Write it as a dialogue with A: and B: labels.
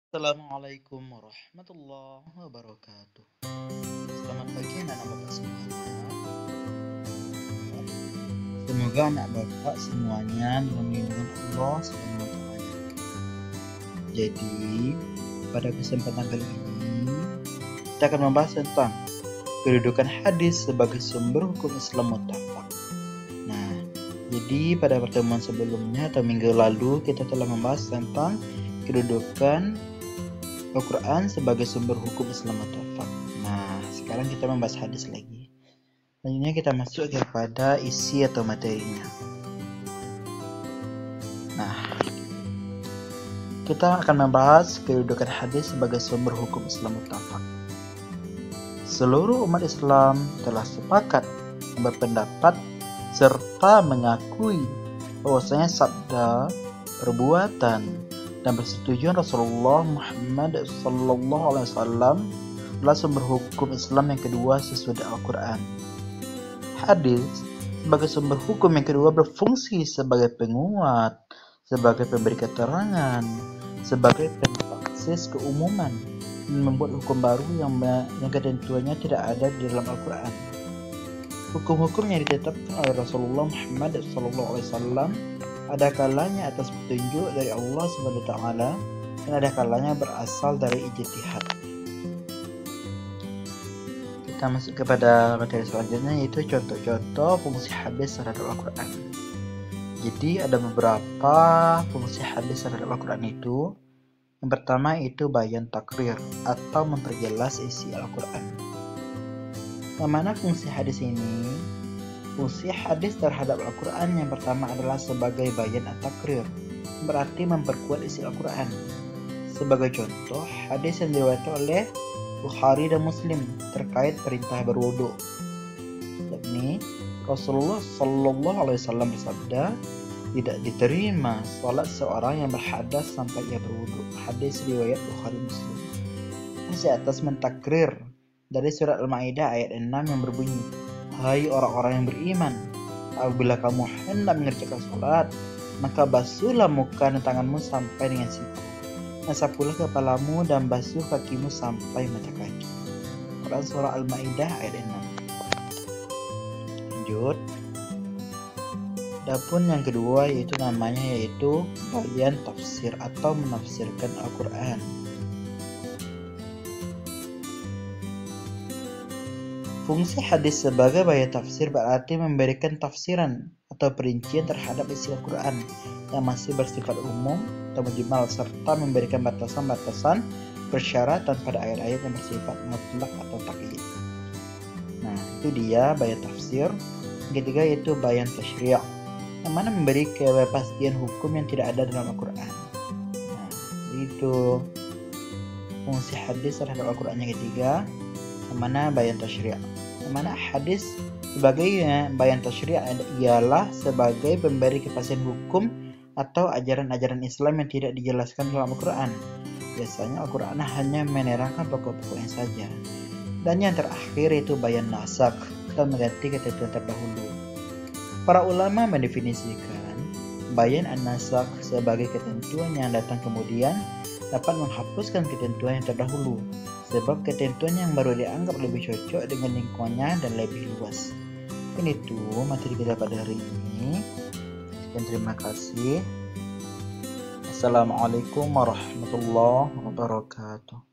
A: Assalamualaikum warahmatullahi wabarakatuh. Selamat pagi anak-anak bapak semuanya. Semoga anak bapak semuanya dalam lindungan Allah Subhanahu wa Ta'ala. Jadi pada kesempatan kali ini kita akan membahas tentang kedudukan hadis sebagai sumber hukum Islam mutlak. Nah, jadi pada pertemuan sebelumnya atau minggu lalu kita telah membahas tentang kedudukan Al-Quran sebagai sumber hukum Islam mutlak. Nah, sekarang kita membahas hadis lagi. Selanjutnya kita masuk kepada isi atau materinya. Nah, kita akan membahas kedudukan hadis sebagai sumber hukum Islam mutlak. Seluruh umat Islam telah sepakat berpendapat serta mengakui bahwasanya sabda, perbuatan, dan persetujuan Rasulullah Muhammad SAW adalah sumber hukum Islam yang kedua sesudah Al-Quran. Hadis sebagai sumber hukum yang kedua berfungsi sebagai penguat, sebagai pemberi keterangan, sebagai pentaksis keumuman, dan membuat hukum baru yang ketentuannya tidak ada di dalam Al-Quran. Hukum-hukum yang ditetapkan oleh Rasulullah Muhammad SAW ada kalanya atas petunjuk dari Allah Subhanahu wa Ta'ala dan ada kalanya berasal dari ijtihad. Kita masuk kepada materi selanjutnya, yaitu contoh-contoh fungsi hadis terhadap Al-Quran. Jadi ada beberapa fungsi hadis terhadap Al-Quran itu. Yang pertama itu bayan takrir atau memperjelas isi Al-Quran. Yang mana fungsi hadis ini? Fungsi hadis terhadap Al-Quran yang pertama adalah sebagai bayan atau takrir, berarti memperkuat isi Al-Quran. Sebagai contoh, hadis yang diriwayatkan oleh Bukhari dan Muslim terkait perintah berwudu. Yakni Rasulullah SAW bersabda, tidak diterima salat seorang yang berhadas sampai ia berwudu. Hadis riwayat Bukhari Muslim. Di atas mentakrir dari surat Al-Maidah ayat 6 yang berbunyi, hai orang-orang yang beriman, apabila kamu hendak mengerjakan sholat, maka basuhlah muka dan tanganmu sampai dengan siku, dan sapulah kepalamu dan basuh kakimu sampai mata kaki. Quran surah Al-Maidah ayat 6. Lanjut. Adapun yang kedua yaitu bayan tafsir atau menafsirkan Al-Quran. Fungsi hadis sebagai bayan tafsir berarti memberikan tafsiran atau perincian terhadap isi Al-Quran yang masih bersifat umum atau mujmal, serta memberikan batasan-batasan persyaratan pada ayat-ayat yang bersifat mutlak atau taqyid. Nah, itu dia bayan tafsir. Yang ketiga yaitu bayan tasyri', yang mana memberi kepastian hukum yang tidak ada dalam Al-Quran. Nah, itu fungsi hadis terhadap Al-Quran yang ketiga, yang mana bayan tasyri'. Yang mana hadis sebagai bayan tasyri' ialah sebagai pemberi kepastian hukum atau ajaran-ajaran Islam yang tidak dijelaskan dalam Al-Quran. Biasanya Al-Quran hanya menerangkan pokok-pokoknya saja. Dan yang terakhir itu bayan nasakh atau mengganti ketentuan terdahulu. Para ulama mendefinisikan bayan an-nasakh sebagai ketentuan yang datang kemudian dapat menghapuskan ketentuan yang terdahulu, sebab ketentuan yang baru dianggap lebih cocok dengan lingkungannya dan lebih luas. Ini tuh materi kita pada hari ini. Sekian, terima kasih. Assalamualaikum warahmatullahi wabarakatuh.